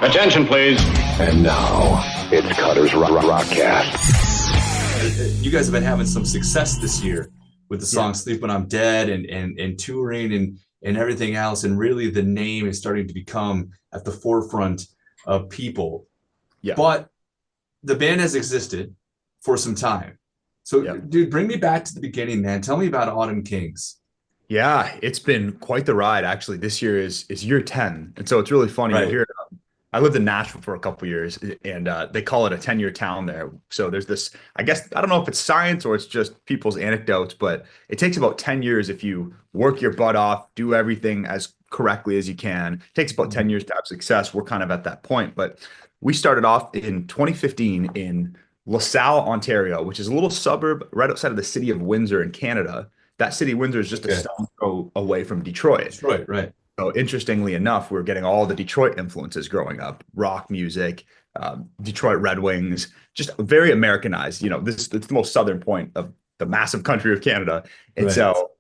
Attention, please. And now, it's Cutter's Rockcast. You guys have been having some success this year with the song Sleep When I'm Dead and touring and everything else. And really the name is starting to become at the forefront of people. Yeah. But the band has existed for some time. So, dude, bring me back to the beginning, man. Tell me about Autumn Kings. Yeah, it's been quite the ride, actually. This year is year 10. And so it's really funny to hear. I lived in Nashville for a couple of years, and they call it a 10-year town there. So there's this, I guess, I don't know if it's science or it's just people's anecdotes, but it takes about 10 years if you work your butt off, do everything as correctly as you can. It takes about 10 years to have success. We're kind of at that point. But we started off in 2015 in LaSalle, Ontario, which is a little suburb right outside of the city of Windsor in Canada. That city, Windsor, is just a stone's throw away from Detroit. Detroit, right. So interestingly enough, we were getting all the Detroit influences growing up, rock music, Detroit Red Wings, just very Americanized. You know, it's the most southern point of the massive country of Canada. And so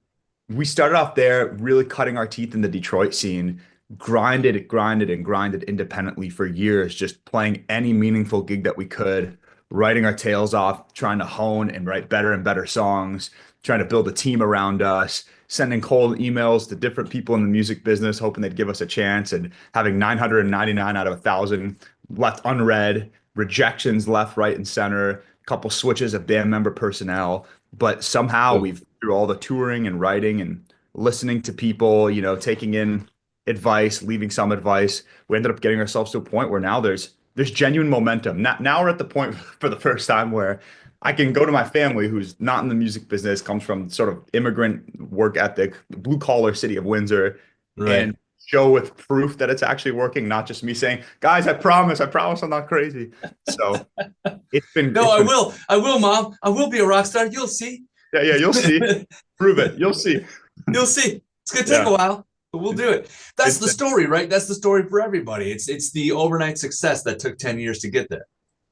we started off there really cutting our teeth in the Detroit scene, grinded independently for years, just playing any meaningful gig that we could, writing our tails off, trying to hone and write better and better songs, trying to build a team around us, sending cold emails to different people in the music business, hoping they'd give us a chance, and having 999 out of 1,000 left unread, rejections left, right, and center, a couple switches of band member personnel. But somehow we've, through all the touring and writing and listening to people, you know, taking in advice, leaving some advice, we ended up getting ourselves to a point where now there's genuine momentum. Now we're at the point for the first time where I can go to my family who's not in the music business, comes from sort of immigrant work ethic, blue collar city of Windsor, and show with proof that it's actually working, not just me saying, guys, I promise I'm not crazy. So it's been. No, I will, Mom. I will be a rock star. You'll see. Yeah, you'll see. Prove it. You'll see. You'll see. It's going to take a while, but we'll do it. That's the story, right? That's the story for everybody. It's the overnight success that took 10 years to get there.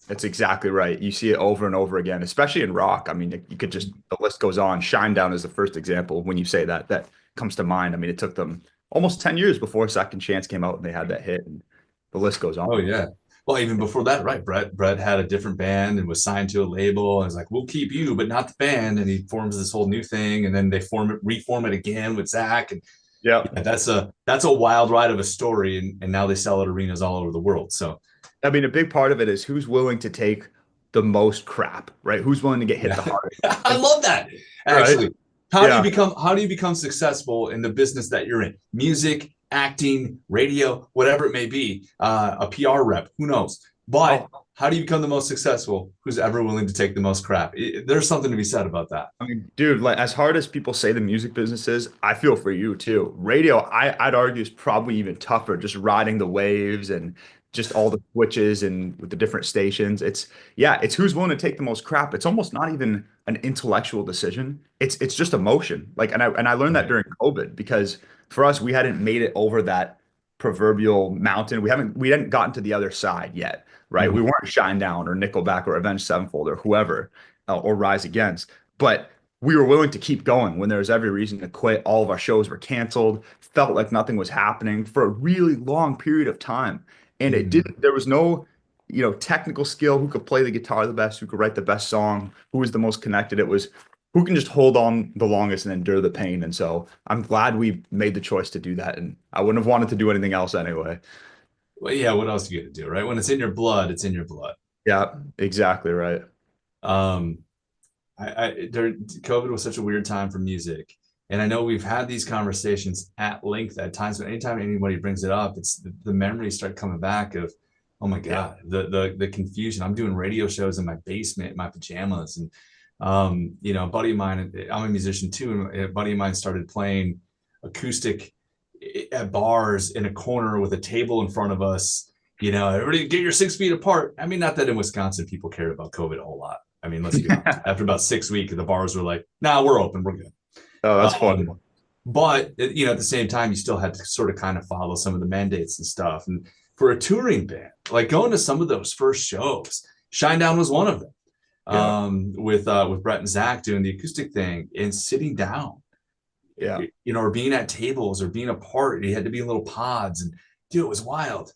That's exactly right. You see it over and over again, especially in rock. I mean, you could just, the list goes on. Shinedown is the first example. When you say that comes to mind. I mean, it took them almost 10 years before Second Chance came out and they had that hit, and the list goes on. Oh, yeah. Well, even before that, right? Brett had a different band and was signed to a label and was like, we'll keep you, but not the band. And he forms this whole new thing. And then they reform it again with Zach. And that's a wild ride of a story. And now they sell at arenas all over the world. So, I mean, a big part of it is who's willing to take the most crap, right? Who's willing to get hit the hardest? I love that. Actually, how do you become successful in the business that you're in? Music, acting, radio, whatever it may be, a PR rep, who knows? But how do you become the most successful? Who's ever willing to take the most crap? There's something to be said about that. I mean, dude, like, as hard as people say the music business is, I feel for you too. Radio, I'd argue, is probably even tougher, just riding the waves and just all the switches and with the different stations. It's who's willing to take the most crap. It's almost not even an intellectual decision. It's just emotion. Like, and I learned that during COVID, because for us, we hadn't made it over that proverbial mountain. We hadn't gotten to the other side yet, right? Mm-hmm. We weren't Shinedown or Nickelback or Avenged Sevenfold or whoever, or Rise Against, but we were willing to keep going when there was every reason to quit. All of our shows were canceled, felt like nothing was happening for a really long period of time. And there was no, technical skill, who could play the guitar the best, who could write the best song, who was the most connected. It was who can just hold on the longest and endure the pain. And so I'm glad we made the choice to do that. And I wouldn't have wanted to do anything else anyway. Well, yeah, what else are you going to do, right? When it's in your blood, it's in your blood. Yeah, exactly right. COVID was such a weird time for music. And I know we've had these conversations at length at times, but anytime anybody brings it up, it's the memories start coming back of, oh my God, the confusion. I'm doing radio shows in my basement in my pajamas. And, a buddy of mine, I'm a musician too, and a buddy of mine started playing acoustic at bars in a corner with a table in front of us. Everybody get your 6 feet apart. I mean, not that in Wisconsin people cared about COVID a whole lot. I mean, let's be honest. After about 6 weeks, the bars were like, nah, we're open, we're good. Oh, that's fun. But, at the same time, you still had to sort of kind of follow some of the mandates and stuff. And for a touring band, like going to some of those first shows, Shinedown was one of them. With Brett and Zach doing the acoustic thing and sitting down, or being at tables or being apart. You had to be in little pods, and dude, it was wild.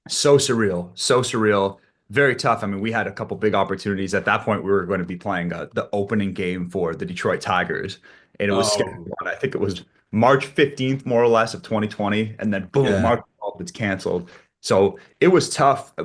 So surreal, so surreal, very tough. I mean, we had a couple big opportunities. At that point, we were going to be playing the opening game for the Detroit Tigers, and it was scheduled Oh, on, I think it was March 15th, more or less, of 2020, and then boom, yeah. March 12th, it's canceled. So it was tough. I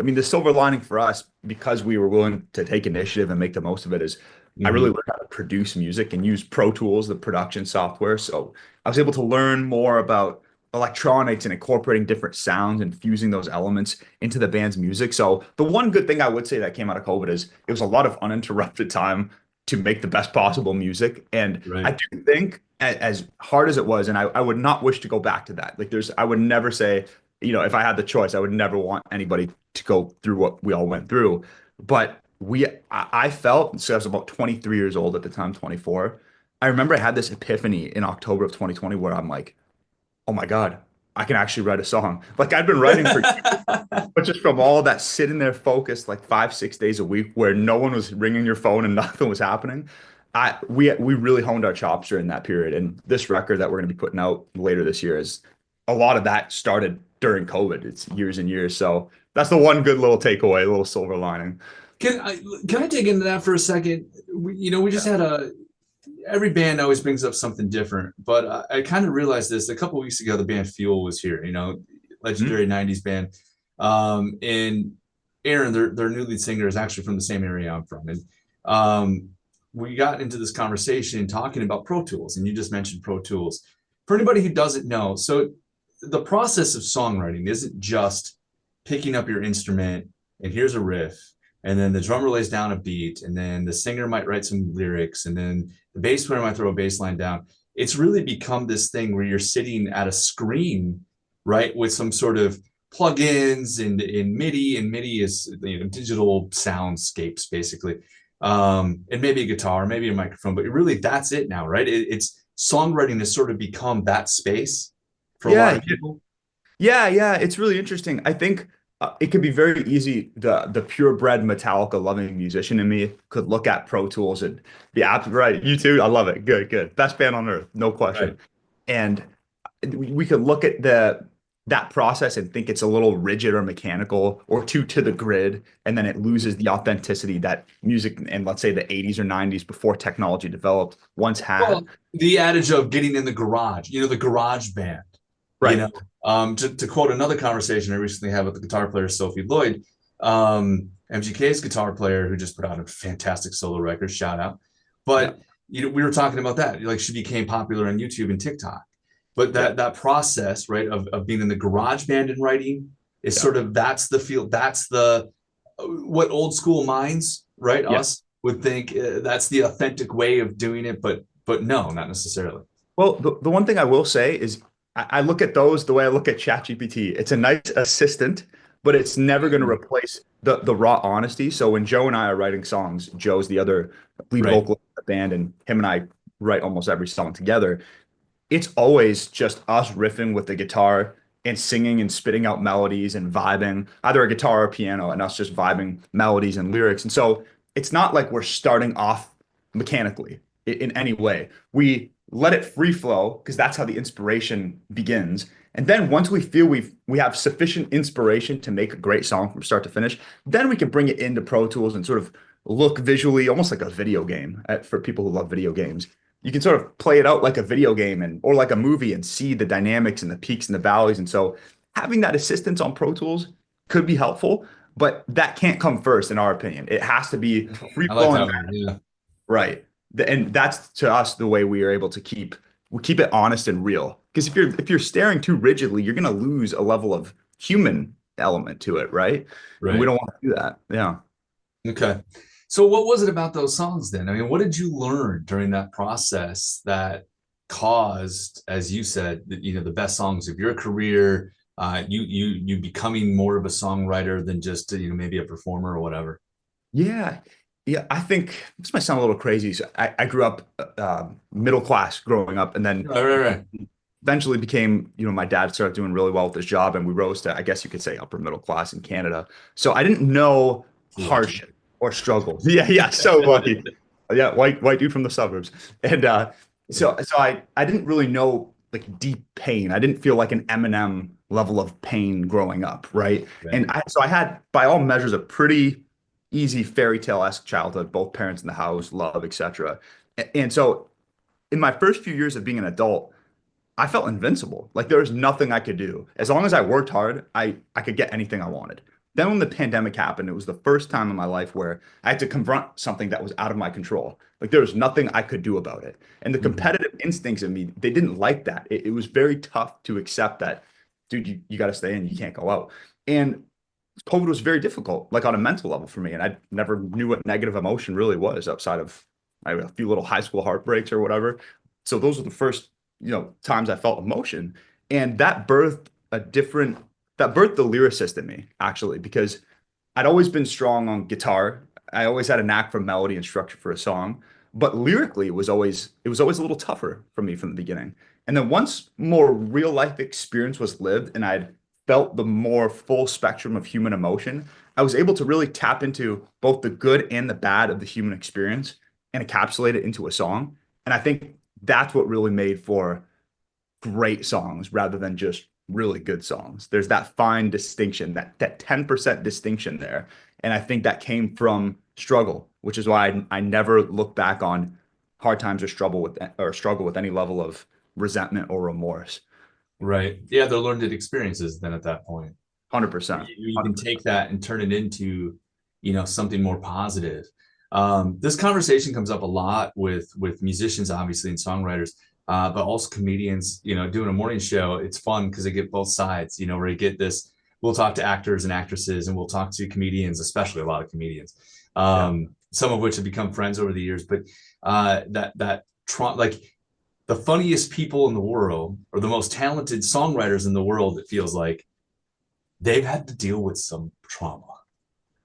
mean, the silver lining for us, because we were willing to take initiative and make the most of it, is I really Hmm. learned how to produce music and use Pro Tools, the production software. So I was able to learn more about electronics and incorporating different sounds and fusing those elements into the band's music. So the one good thing I would say that came out of COVID is it was a lot of uninterrupted time to make the best possible music. And I Right. do think as hard as it was, and I would not wish to go back to that. Like I would never say, if I had the choice, I would never want anybody to go through what we all went through. But I felt, so I was about 23 years old at the time, 24. I remember I had this epiphany in October of 2020 where I'm like, oh my God, I can actually write a song. Like I'd been writing for, but just from all that sitting there focused like 5, 6 days a week where no one was ringing your phone and nothing was happening. We really honed our chops during that period. And this record that we're going to be putting out later this year is a lot of that started during COVID. It's years and years. So that's the one good little takeaway, a little silver lining. Can I can I dig into that for a second? We just had a every band always brings up something different, but I kind of realized this a couple of weeks ago. The band Fuel was here, Mhm. legendary '90s band, and Aaron, their new lead singer, is actually from the same area I'm from, and we got into this conversation talking about Pro Tools, and you just mentioned Pro Tools. For anybody who doesn't know, so the process of songwriting isn't just picking up your instrument and here's a riff, and then the drummer lays down a beat, and then the singer might write some lyrics, and then the bass player might throw a bass line down. It's really become this thing where you're sitting at a screen, right, with some sort of plugins and in MIDI, and MIDI is digital soundscapes basically, and maybe a guitar, maybe a microphone, but really that's it now, right? It's songwriting has sort of become that space for a lot Yeah, of people. yeah, it's really interesting. I think it could be very easy. The purebred Metallica loving musician in me could look at Pro Tools and be right. You too. I love it. Good, good. Best band on earth, no Right. question. And we could look at that process and think it's a little rigid or mechanical or too to the grid, and then it loses the authenticity that music and let's say the 80s or 90s before technology developed once had. Well, the adage of getting in the garage, the garage band, you Right. know, to quote another conversation I recently had with the guitar player, Sophie Lloyd, MGK's guitar player, who just put out a fantastic solo record, shout out. Yeah. But, we were talking about that. Like she became popular on YouTube and TikTok. But Yeah. that process, right, of being in the garage band and writing is Yeah. sort of that's the feel, that's the what old school minds, right, Yeah. us would think that's the authentic way of doing it, but no, not necessarily. Well, the one thing I will say is I look at those the way I look at ChatGPT. It's a nice assistant, but it's never going to replace the raw honesty. So when Joe and I are writing songs, Joe's the other lead Right. vocalist of the band, and him and I write almost every song together. It's always just us riffing with the guitar and singing and spitting out melodies and vibing, either a guitar or piano, and us just vibing melodies and lyrics. And so it's not like we're starting off mechanically in any way. We let it free flow because that's how the inspiration begins. And then once we feel we have sufficient inspiration to make a great song from start to finish, then we can bring it into Pro Tools and sort of look visually almost like a video game for people who love video games. You can sort of play it out like a video game and or like a movie and see the dynamics and the peaks and the valleys. And so having that assistance on Pro Tools could be helpful, but that can't come first in our opinion. It has to be free I like flowing, that one. Yeah. right? And that's to us the way we are able to keep it honest and real. Because if you're staring too rigidly, you're going to lose a level of human element to it, right? And we Right. don't want to do that. Yeah. Okay. So what was it about those songs then? I mean, what did you learn during that process that caused, as you said, the best songs of your career, you becoming more of a songwriter than just maybe a performer or whatever? Yeah. Yeah. I think this might sound a little crazy. So I grew up middle class growing up, and then Right, right, right. eventually became, my dad started doing really well with his job, and we rose to, I guess you could say, upper middle class in Canada. So I didn't know Lucky. hardship or struggle. Yeah. Yeah. So lucky. Yeah. White dude from the suburbs. And so I didn't really know like deep pain. I didn't feel like an Eminem level of pain growing up, right? Right. And so I had, by all measures, a pretty easy fairy tale-esque childhood, both parents in the house, love, etc. And so in my first few years of being an adult, I felt invincible. Like there was nothing I could do. As long as I worked hard, I could get anything I wanted. Then when the pandemic happened, it was the first time in my life where I had to confront something that was out of my control. Like there was nothing I could do about it. And the Mhm. competitive instincts in me, they didn't like that. It was very tough to accept that, dude, you got to stay in, you can't go out. And COVID was very difficult, like on a mental level for me. And I never knew what negative emotion really was outside of a few little high school heartbreaks or whatever. So those were the first, times I felt emotion. And that birthed the lyricist in me, actually, because I'd always been strong on guitar. I always had a knack for melody and structure for a song, but lyrically it was always a little tougher for me from the beginning. And then once more real life experience was lived and I'd felt the more full spectrum of human emotion, I was able to really tap into both the good and the bad of the human experience and encapsulate it into a song. And I think that's what really made for great songs rather than just really good songs. There's that fine distinction, that 10% distinction there. And I think that came from struggle, which is why I never look back on hard times or struggle with any level of resentment or remorse. Right. Yeah, they're learned experiences then at that point. 100%. You can take that and turn it into, something more positive. This conversation comes up a lot with musicians, obviously, and songwriters, but also comedians. Doing a morning show, it's fun because they get both sides. Where you get this, we'll talk to actors and actresses, and we'll talk to comedians, especially a lot of comedians, Yeah. some of which have become friends over the years. But like the funniest people in the world, or the most talented songwriters in the world, it feels like they've had to deal with some trauma.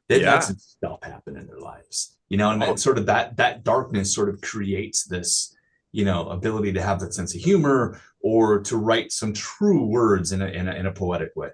They've had Yeah. some stuff happen in their lives, and Oh, then sort of that darkness sort of creates this, ability to have that sense of humor or to write some true words in a poetic way.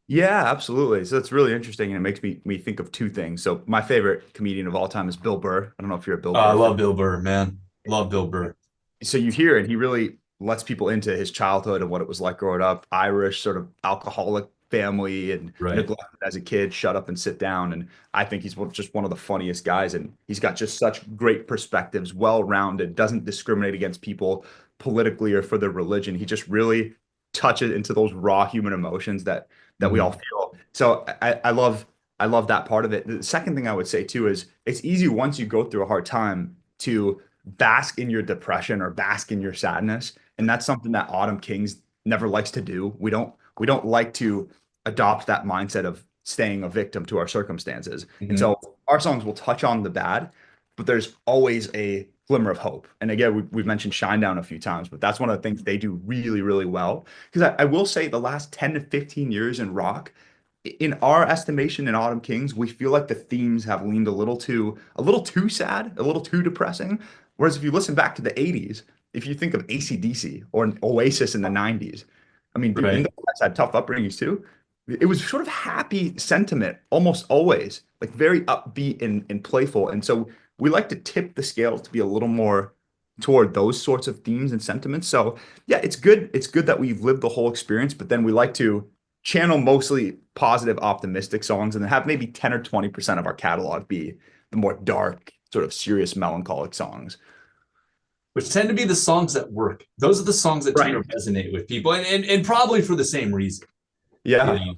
yeah, absolutely. So it's really interesting, and it makes me think of two things. So my favorite comedian of all time is Bill Burr. I don't know if you're a Bill I Burr fan. love Bill Burr, man. Love Bill Burr. So you hear it, he really lets people into his childhood and what it was like growing up, Irish sort of alcoholic family and Right. neglected as a kid, shut up and sit down. And I think he's just one of the funniest guys. And he's got just such great perspectives, well-rounded, doesn't discriminate against people politically or for their religion. He just really touches into those raw human emotions that we all Mhm. feel. So I love that part of it. The second thing I would say too is it's easy once you go through a hard time to bask in your depression or bask in your sadness. And that's something that Autumn Kings never likes to do. We don't like to adopt that mindset of staying a victim to our circumstances. And Mhm. so our songs will touch on the bad, but there's always a glimmer of hope. And again, we've mentioned Shinedown a few times, but that's one of the things they do really, really well. Because I will say the last 10 to 15 years in rock, in our estimation in Autumn Kings, we feel like the themes have leaned a little too sad, a little too depressing. Whereas if you listen back to the 80s, if you think of AC/DC or an Oasis in the 90s, I mean, dude, and Right. those guys had tough upbringings too. It was sort of happy sentiment almost always, like very upbeat and playful. And so we like to tip the scale to be a little more toward those sorts of themes and sentiments. So yeah, it's good. It's good that we've lived the whole experience, but then we like to channel mostly positive, optimistic songs and then have maybe 10 or 20% of our catalog be the more dark, sort of serious, melancholic songs. Which tend to be the songs that work. Those are the songs that tend Right. to resonate with people, and probably for the same reason. You Yeah. know,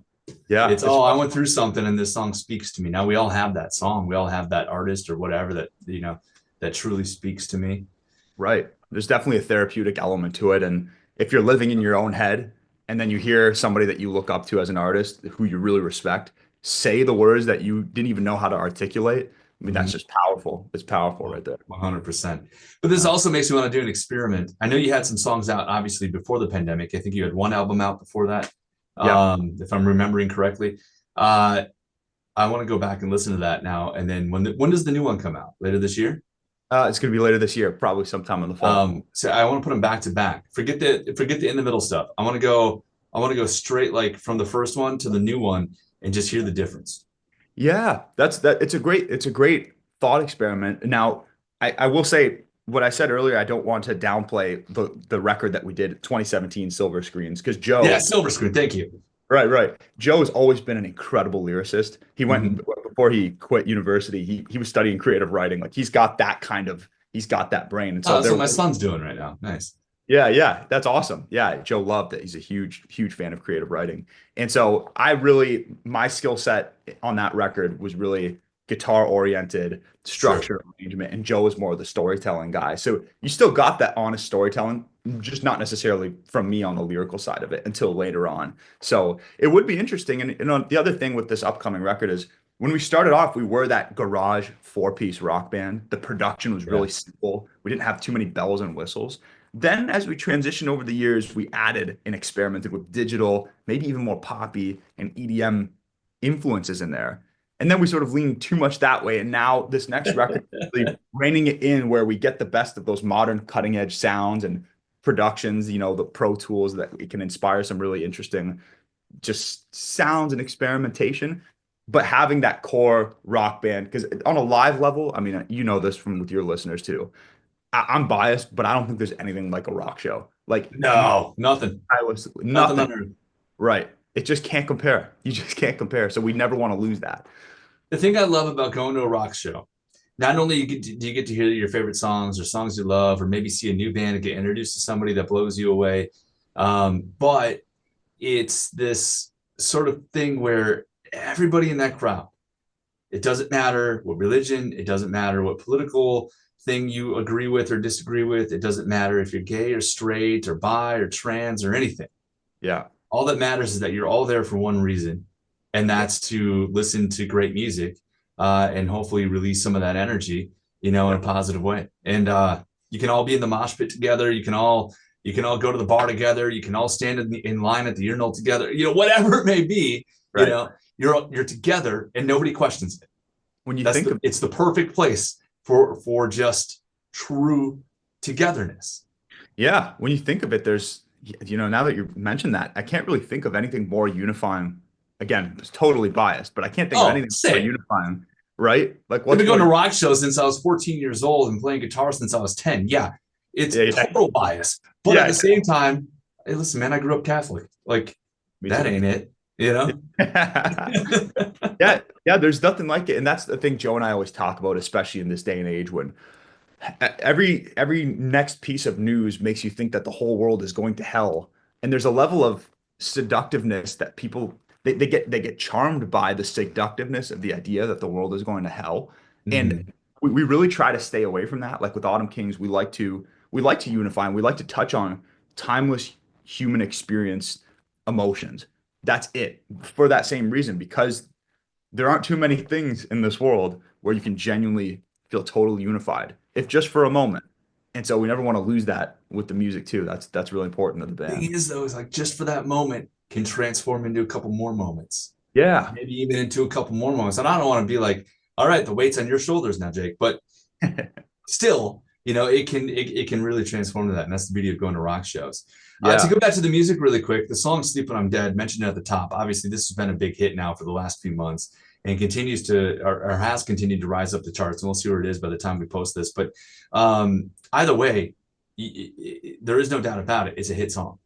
Yeah. it's, It's oh, I went through something and this song speaks to me. Now we all have that song. We all have that artist or whatever that, that truly speaks to me. right. There's definitely a therapeutic element to it. And if you're living in your own head and then you hear somebody that you look up to as an artist who you really respect say the words that you didn't even know how to articulate, I mean, that's Mhm. just powerful. It's powerful right there. 100%. But this Yeah. also makes me want to do an experiment. I know you had some songs out, obviously, before the pandemic. I think you had one album out before that, Yeah. if I'm remembering correctly. Uh, I want to go back and listen to that now. And then when does the new one come out? Later this year? It's going to be later this year, probably sometime in the fall. So I want to put them back to back. Forget the in the middle stuff. I want to go straight like from the first one to the new one and just hear the difference. Yeah, that's that. It's a great thought experiment. Now, I will say what I said earlier. I don't want to downplay the record that we did 2017 Silver Screens because Yeah, Joe, silver screen. Thank you. Right, right. Joe has always been an incredible lyricist. He went Mhm. before he quit university, he was studying creative writing. Like he's got that brain. And Oh, so that's there what my son's doing right now. Nice. yeah, yeah, that's awesome. Yeah, Joe loved it. He's a huge, huge fan of creative writing. And so my skill set on that record was really guitar oriented, Sure. structure, arrangement, and Joe was more of the storytelling guy. So you still got that honest storytelling, just not necessarily from me on the lyrical side of it until later on. So it would be interesting. And the other thing with this upcoming record is when we started off, we were that garage four-piece rock band. The production was Yeah. really simple. We didn't have too many bells and whistles. Then, as we transitioned over the years, we added and experimented with digital, maybe even more poppy and EDM influences in there. And then we sort of leaned too much that way. And now this next record is really reining it in where we get the best of those modern cutting edge sounds and productions, the Pro Tools that we can inspire some really interesting just sounds and experimentation. But having that core rock band, because on a live level, I mean, you know this from with your listeners too. I'm biased, but I don't think there's anything like a rock show. Like No, nothing. Nothing nothing. on earth. Right. It just can't compare. You just can't compare. So we never want to lose that. The thing I love about going to a rock show, not only do you get to hear your favorite songs or songs you love, or maybe see a new band and get introduced to somebody that blows you away, but it's this sort of thing where everybody in that crowd, it doesn't matter what religion, it doesn't matter what political thing you agree with or disagree with, it doesn't matter if you're gay or straight or bi or trans or anything. Yeah. All that matters is that you're all there for one reason, and Yeah. that's to listen to great music and hopefully release some of that energy, in Yeah. a positive way. And you can all be in the mosh pit together. You can all go to the bar together. You can all stand in line at the urinal together. Whatever it may be. Right. You're together, and nobody questions it. When you think of It's the perfect place for just true togetherness. Yeah, when you think of it, there's, now that you mentioned that, I can't really think of anything more unifying. Again, it's totally biased, but I can't think of Oh, anything more say unifying, right? Like I've what's been going more, to rock shows since I was 14 years old and playing guitar since I was 10. Yeah, it's yeah, yeah, total bias. But at yeah, the same time, hey, listen, man, I grew up Catholic. Like, me that too. ain't it, you know? Yeah, yeah, there's nothing like it. And that's the thing Joe and I always talk about, especially in this day and age when every next piece of news makes you think that the whole world is going to hell. And there's a level of seductiveness that people they get charmed by the seductiveness of the idea that the world is going to hell. And Mhm. we really try to stay away from that. Like with Autumn Kings, we like to unify and we like to touch on timeless human experience emotions. That's it. For that same reason, because there aren't too many things in this world where you can genuinely feel totally unified, if just for a moment. And so we never want to lose that with the music too. That's really important to the band. Thing is, though, is like just for that moment can transform into a couple more moments, Yeah. maybe even into a couple more moments. And I don't want to be like, all right, the weight's on your shoulders now, Jake. But still, it can really transform to that. And that's the beauty of going to rock shows. To Yeah. go back to the music really quick, the song Sleep When I'm Dead, mentioned it at the top. Obviously, this has been a big hit now for the last few months and continues to, or has continued to rise up the charts. And we'll see where it is by the time we post this. But either way, there is no doubt about it. It's a hit song.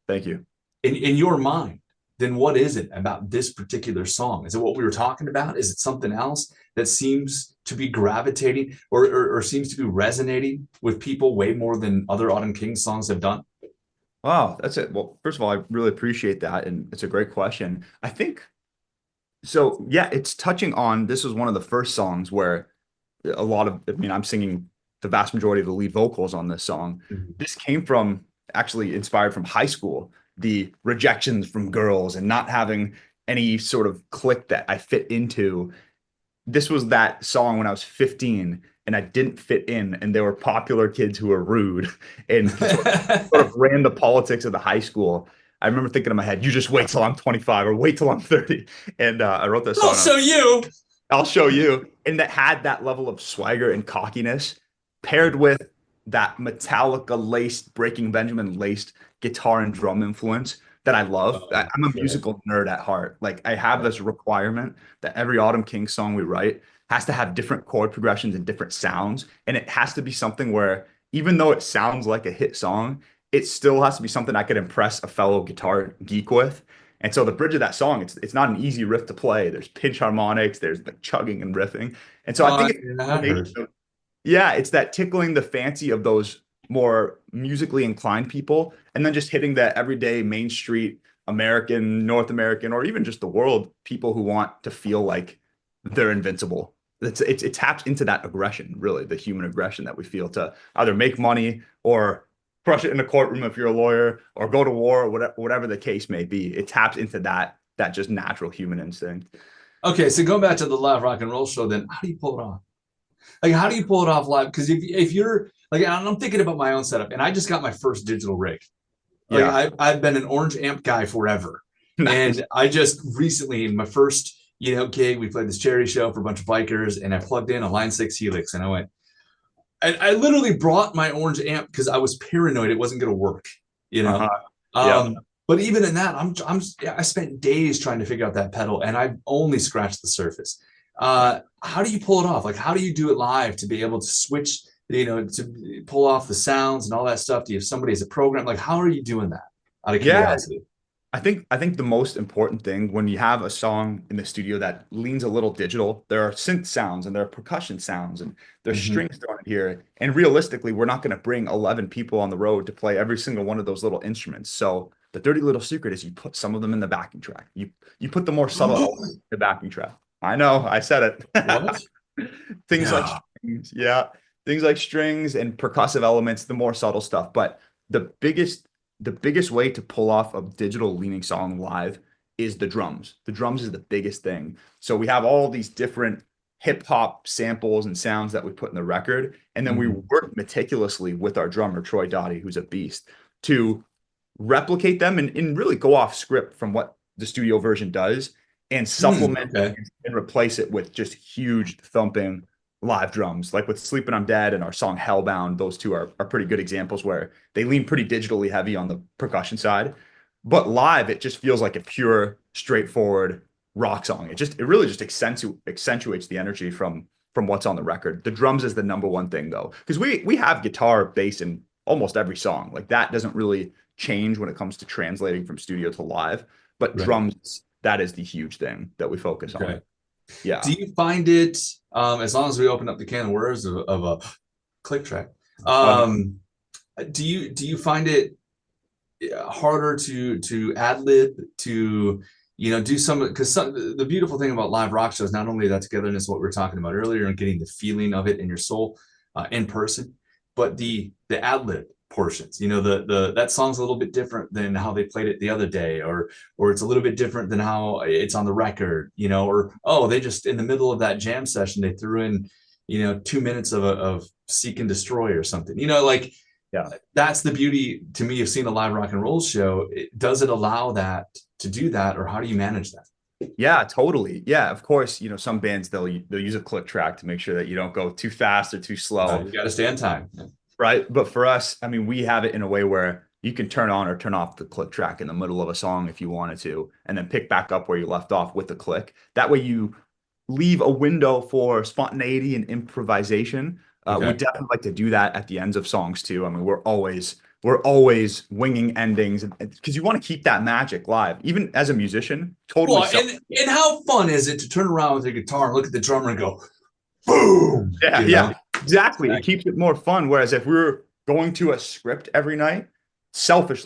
Thank you. In your mind, then what is it about this particular song? Is it what we were talking about? Is it something else that seems to be gravitating or seems to be resonating with people way more than other Autumn King songs have done? Wow, that's it. Well, first of all, I really appreciate that. And it's a great question. I think so. Yeah, it's touching on this was one of the first songs where I mean, I'm singing the vast majority of the lead vocals on this song. Mhm. This came from actually inspired from high school, the rejections from girls and not having any sort of clique that I fit into. This was that song when I was 15 and I didn't fit in, and there were popular kids who were rude and sort of ran the politics of the high school. I remember thinking in my head, you just wait till I'm 25 or wait till I'm 30. And I wrote this I'll song. show you. I'll show you. And that had that level of swagger and cockiness paired with that Metallica laced, Breaking Benjamin laced guitar and drum influence that I love. Oh, I'm a sure. musical nerd at heart. Like I have this requirement that every Autumn King song we write has to have different chord progressions and different sounds. And it has to be something where even though it sounds like a hit song, it still has to be something I could impress a fellow guitar geek with. And so the bridge of that song, it's not an easy riff to play. There's pinch harmonics, there's the chugging and riffing. And so I think it's a I heard. combination of, yeah, it's that tickling the fancy of those more musically inclined people, and then just hitting that everyday Main Street American, North American, or even just the world people who want to feel like they're invincible. It taps into that aggression, really, the human aggression that we feel to either make money or crush it in a courtroom if you're a lawyer, or go to war, or whatever the case may be. It taps into that just natural human instinct. Okay, so going back to the live rock and roll show, then how do you pull it off? Like, how do you pull it off live? Because if you're like, I'm thinking about my own setup, and I just got my first digital rig. Like, Yeah. I've been an orange amp guy forever, Nice. and I just recently, in my first gig, we played this charity show for a bunch of bikers, and I plugged in a Line 6 Helix, and I literally brought my orange amp because I was paranoid it wasn't going to work, Uh-huh. Yeah. But even in that, I spent days trying to figure out that pedal, and I've only scratched the surface. How do you pull it off? Like, how do you do it live to be able to switch, to pull off the sounds and all that stuff? Do you have somebody as a program? Like, how are you doing that? Out of curiosity. I think the most important thing when you have a song in the studio that leans a little digital, there are synth sounds and there are percussion sounds and there's strings thrown in here. And realistically, we're not going to bring 11 people on the road to play every single one of those little instruments. So the dirty little secret is you put some of them in the backing track. You put the more subtle elements in the backing track. I know, I said it. What? Things like strings, yeah, things like strings and percussive elements, the more subtle stuff. But the biggest way to pull off a digital leaning song live is the drums. The drums is the biggest thing. So we have all these different hip hop samples and sounds that we put in the record. And then we work meticulously with our drummer, Troy Dottie, who's a beast, to replicate them and really go off script from what the studio version does and supplement and replace it with just huge thumping live drums. Like with Sleeping I'm Dead and our song Hellbound, those two are pretty good examples where they lean pretty digitally heavy on the percussion side. But live, it just feels like a pure, straightforward rock song. It really just accentuates the energy from what's on the record. The drums is the number one thing though, because we have guitar, bass in almost every song. Like that doesn't really change when it comes to translating from studio to live. But drums, that is the huge thing that we focus on. Yeah. Do you find it, as long as we open up the can of worms of a click track, do you find it harder to ad lib, to do some, because the beautiful thing about live rock shows, not only that togetherness, what we were talking about earlier, and getting the feeling of it in your soul in person, but the ad lib portions, that song's a little bit different than how they played it the other day, or it's a little bit different than how it's on the record, or they just in the middle of that jam session they threw in 2 minutes of Seek and Destroy or something, that's the beauty to me of seeing a live rock and roll show. Does it allow that to do that, or how do you manage that? Yeah, totally. Yeah, of course, some bands they'll use a click track to make sure that you don't go too fast or too slow. You got to stay on time. Right. But for us, I mean, we have it in a way where you can turn on or turn off the click track in the middle of a song if you wanted to, and then pick back up where you left off with the click. That way you leave a window for spontaneity and improvisation. We definitely like to do that at the ends of songs too. I mean, we're always winging endings because you want to keep that magic live, even as a musician. Totally. Well, and how fun is it to turn around with your guitar and look at the drummer and go, boom? Yeah. Exactly. It keeps it more fun. Whereas if we were going to a script every night,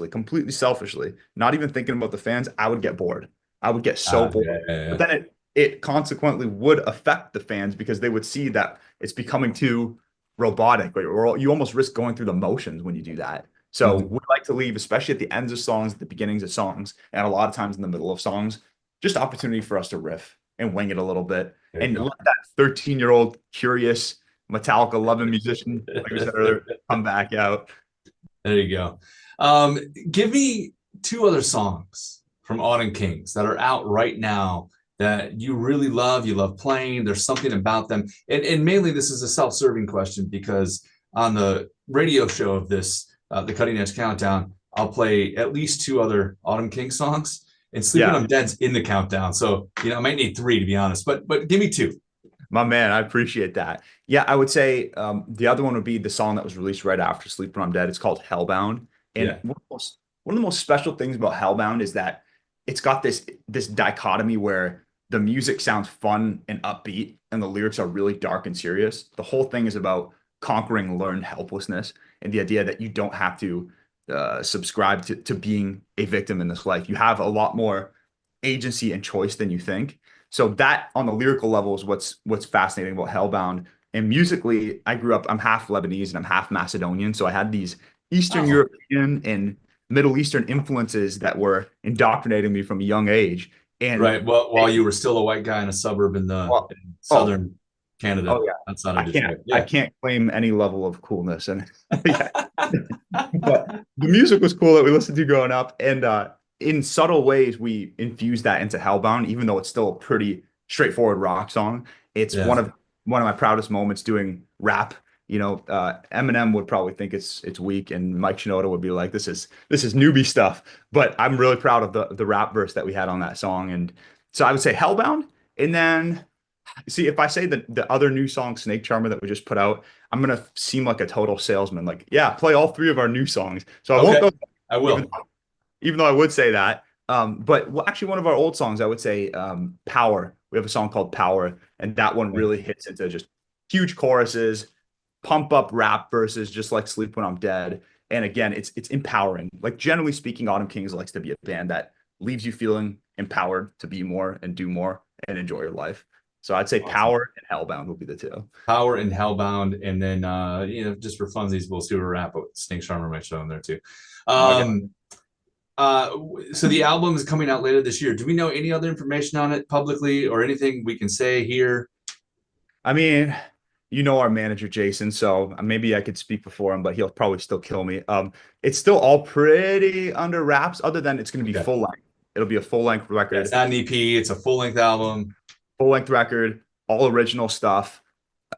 completely selfishly, not even thinking about the fans, I would get bored. I would get so bored. But then it consequently would affect the fans because they would see that it's becoming too robotic, or you almost risk going through the motions when you do that. So we like to leave, especially at the ends of songs, at the beginnings of songs, and a lot of times in the middle of songs, just opportunity for us to riff and wing it a little bit and let that 13-year-old curious Metallica loving musician, like we said earlier, come back out. There you go. Give me 2 other songs from Autumn Kings that are out right now that you really love, you love playing. There's something about them. And mainly this is a self-serving question because on the radio show of this, the Cutting Edge Countdown, I'll play at least 2 other Autumn Kings songs, and Sleeping I'm Dead's in the countdown. So, I might need 3 to be honest, but give me 2. My man, I appreciate that. Yeah, I would say the other one would be the song that was released right after Sleep When I'm Dead. It's called Hellbound. And one of the most special things about Hellbound is that it's got this dichotomy where the music sounds fun and upbeat, and the lyrics are really dark and serious. The whole thing is about conquering learned helplessness and the idea that you don't have to subscribe to being a victim in this life. You have a lot more agency and choice than you think. So that on the lyrical level is what's fascinating about Hellbound. And musically, I grew up, I'm half Lebanese and I'm half Macedonian. So I had these Eastern Oh, European and Middle Eastern influences that were indoctrinating me from a young age. And right. Well, while you were still a white guy in a suburb in well, in oh, southern Canada, oh yeah, outside I of can't Detroit. I Yeah. can't claim any level of coolness. And yeah, but the music was cool that we listened to growing up, and in subtle ways we infused that into Hellbound, even though it's still a pretty straightforward rock song. It's Yeah. one of my proudest moments doing rap. Eminem would probably think it's weak, and Mike Shinoda would be like, this is newbie stuff. But I'm really proud of the rap verse that we had on that song, and so I would say Hellbound, and then see if I say the other new song, Snake Charmer, that we just put out, I'm gonna seem like a total salesman. Like, yeah, play all three of our new songs. So I won't Okay. go I even will. even though I would say that. But well, actually, one of our old songs, I would say, Power. We have a song called Power, and that one Okay. really hits into just huge choruses, pump up rap verses, just like Sleep When I'm Dead. And again, it's empowering. Like generally speaking, Autumn Kings likes to be a band that leaves you feeling empowered to be more and do more and enjoy your life. So I'd say Awesome. Power and Hellbound would be the two. Power and Hellbound, and then just for funsies, we'll do a wrap. But Snake Charmer might show in there too. Oh, I got Um, so the album is coming out later this year. Do we know any other information on it publicly or anything we can say here? I mean, our manager Jason, so maybe I could speak before him, but he'll probably still kill me. It's still all pretty under wraps, other than it's going to be Okay. full length. It'll be a full length Yeah, it's record, not an EP, it's a full-length album. all original stuff.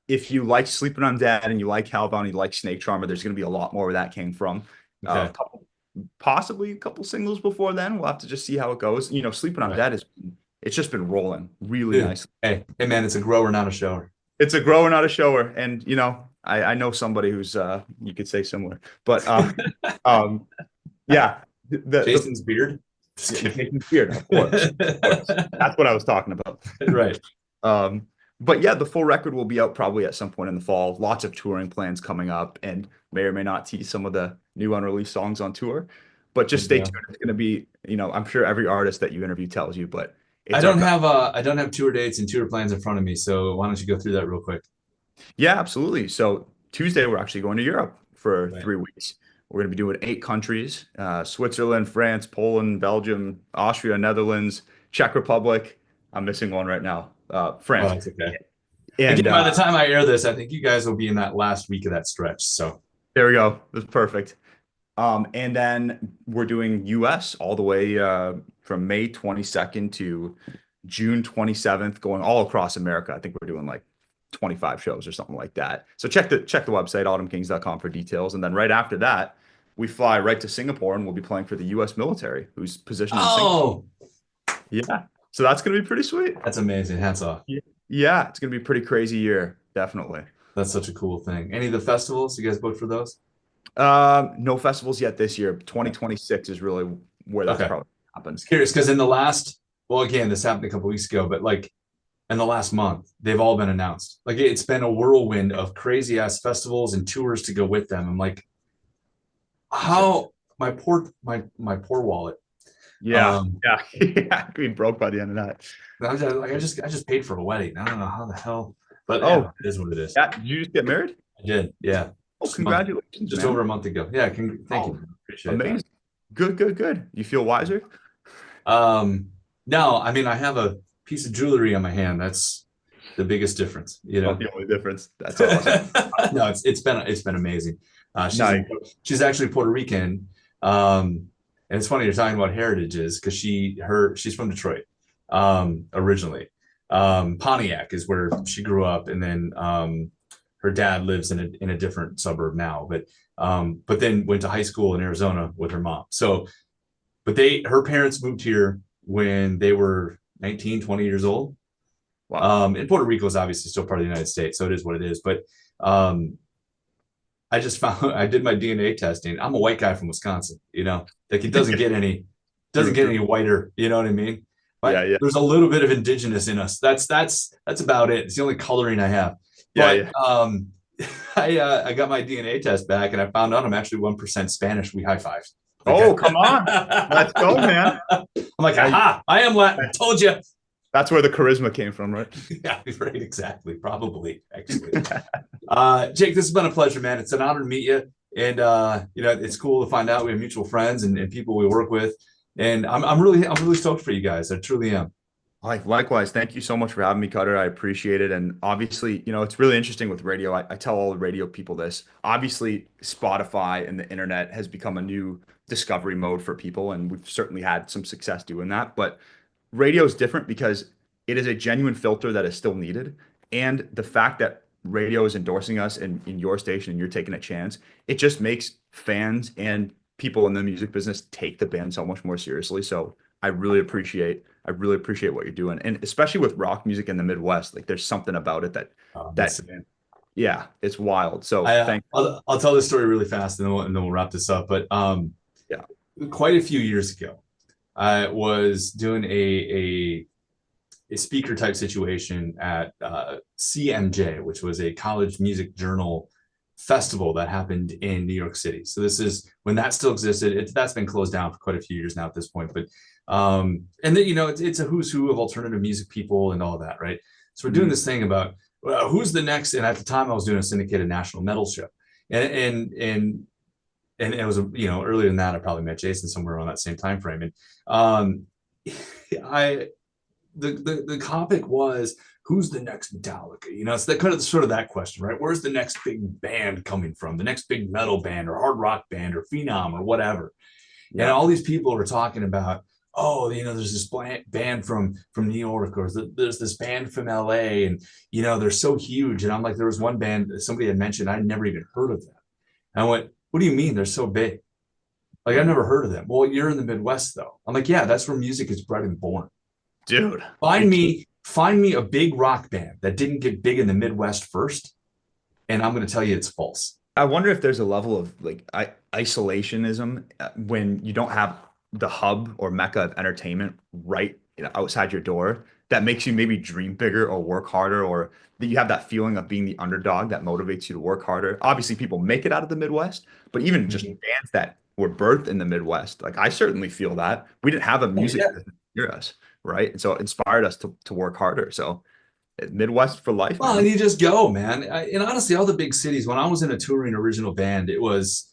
If you like Sleeping on Dead and you like Hellbound, and you like Snake Charmer, there's going to be a lot more where that came from. Okay. Possibly a couple singles before then. We'll have to just see how it goes. Sleeping on Right. Dead it's just been rolling really Dude, nice. hey man, it's a grower, not a shower. It's a grower, not a shower. And I know somebody who's you could say similar. But um yeah, the Jason's beard. Just yeah, kidding. Jason's beard, of course. Of course. That's what I was talking about. Right. Um, but yeah, the full record will be out probably at some point in the fall. Lots of touring plans coming up, and may or may not tease some of the new unreleased songs on tour. But just stay Yeah. tuned. It's going to be, I'm sure every artist that you interview tells you, but I it's our don't have tour dates and tour plans in front of me, so why don't you go through that real quick? Yeah, absolutely. So Tuesday, we're actually going to Europe for Right. 3 weeks. We're going to be doing 8 countries: Switzerland, France, Poland, Belgium, Austria, Netherlands, Czech Republic. I'm missing one right now. Oh, France. that's okay. And Again, by the time I air this, I think you guys will be in that last week of that stretch. So there we go. That's perfect. And then we're doing US all the way from May 22nd to June 27th, going all across America. I think we're doing like 25 shows or something like that. So check the website, autumnkings.com, for details. And then right after that, we fly right to Singapore, and we'll be playing for the US military, who's positioned in Singapore. oh, Yeah. So that's gonna be pretty sweet. that's amazing. Hats off. Yeah, it's gonna be a pretty crazy year, definitely. That's such a cool thing. Any of the festivals you guys booked for those? No festivals yet this year. 2026 is really where that's Okay. probably happens. Just curious because in the last, well, again, this happened a couple weeks ago, but like in the last month, they've all been announced. Like it's been a whirlwind of crazy ass festivals and tours to go with them. I'm like, how my poor wallet. Yeah, Um, yeah, yeah. Could be broke by the end of that. I just paid for a wedding. I don't know how the hell, but Oh, yeah, it is what it is. yeah. Did you just get married? I did. Yeah. Oh, Just a month, congratulations, just man. over a month ago. Yeah. Thank Oh, you. Appreciate that. amazing. Good, good, good. You feel wiser? No, I mean, I have a piece of jewelry on my hand. That's the biggest difference, Not the only difference. That's awesome. No, it's been amazing. Nice. She's actually Puerto Rican. And it's funny you're talking about heritages because she's from Detroit, originally. Pontiac is where she grew up, and then her dad lives in a different suburb now, but then went to high school in Arizona with her mom. So, but her parents moved here when they were 19, 20 years old. Wow. And Puerto Rico is obviously still part of the United States, so it is what it is. But I just found I did my DNA testing. I'm a white guy from Wisconsin, like it doesn't get any Doesn't get any whiter. You know what I mean? But there's a little bit of indigenous in us. That's about it. It's the only coloring I have. But I got my DNA test back and I found out I'm actually 1% Spanish. We high-fived. Oh, come on. Let's go, man. I'm like, aha, I am Latin. I told you. That's where the charisma came from, right? Yeah, right. Exactly. Probably, actually. Jake, this has been a pleasure, man. It's an honor to meet you. And, it's cool to find out we have mutual friends and people we work with. And I'm really stoked for you guys. I truly am. Likewise. Thank you so much for having me, Cutter. I appreciate it. And obviously, it's really interesting with radio. I tell all the radio people this. Obviously, Spotify and the internet has become a new discovery mode for people. And we've certainly had some success doing that. But radio is different because it is a genuine filter that is still needed. And the fact that radio is endorsing us in your station and you're taking a chance, it just makes fans and people in the music business take the band so much more seriously. So I really appreciate what you're doing. And especially with rock music in the Midwest, like there's something about it that it's wild. So I'll tell this story really fast and then we'll wrap this up. But quite a few years ago, I was doing a speaker type situation at CMJ, which was a college music journal festival that happened in New York City. So this is when that still existed. That's been closed down for quite a few years now at this point. But and then it's a who's who of alternative music people and all that, right? So we're doing this thing about who's the next. And at the time, I was doing a syndicated national metal show, and it was earlier than that. I probably met Jason somewhere around that same time frame, and the topic was, who's the next Metallica? It's that kind of sort of that question, right? Where's the next big band coming from? The next big metal band or hard rock band or phenom or whatever. Yeah. And all these people were talking about, there's this band from New York, or there's this band from LA, and they're so huge. And I'm like, there was one band that somebody had mentioned, I'd never even heard of them. And I went, what do you mean they're so big? Like, I've never heard of them. Well, you're in the Midwest though. I'm like, yeah, that's where music is bred and born. Dude, find me a big rock band that didn't get big in the Midwest first, and I'm going to tell you it's false. I wonder if there's a level of like isolationism when you don't have the hub or mecca of entertainment right outside your door that makes you maybe dream bigger or work harder, or that you have that feeling of being the underdog that motivates you to work harder. Obviously, people make it out of the Midwest, but even just bands that were birthed in the Midwest, like I certainly feel that we didn't have a music business near us. Right. And so it inspired us to work harder. So Midwest for life. Well, and you just go, man. And honestly, all the big cities, when I was in a touring original band, it wasn't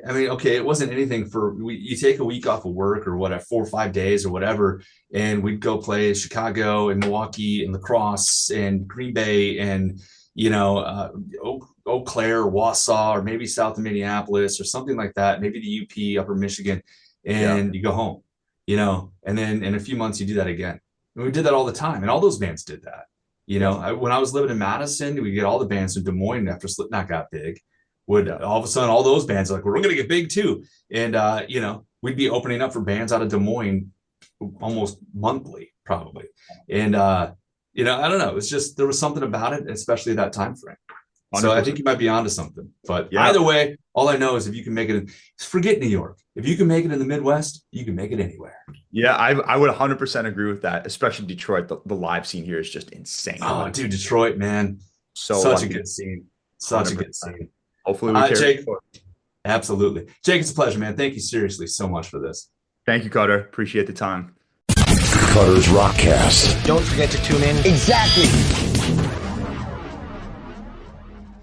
anything you take a week off of work or whatever, 4 or 5 days or whatever. And we'd go play Chicago and Milwaukee and La Crosse and Green Bay and, Eau Claire or Wausau, or maybe south of Minneapolis or something like that. Maybe the UP, upper Michigan, and you go home. And then in a few months you do that again. And we did that all the time. And all those bands did that. When I was living in Madison, we get all the bands in Des Moines after Slipknot got big. All of a sudden, all those bands are like, we're going to get big too. And, we'd be opening up for bands out of Des Moines almost monthly, probably. And, I don't know. It's just, there was something about it, especially that time frame. 100%. So I think you might be onto something. But either way, all I know is if you can make it, forget New York. If you can make it in the Midwest, you can make it anywhere. Yeah, I would 100% agree with that, especially Detroit. The live scene here is just insane. Oh, dude, Detroit, man. Such a good scene. Such 100%. A good scene. Hopefully we carry Jake, absolutely. Jake, it's a pleasure, man. Thank you seriously so much for this. Thank you, Cutter. Appreciate the time. Cutter's Rockcast. Don't forget to tune in. Exactly.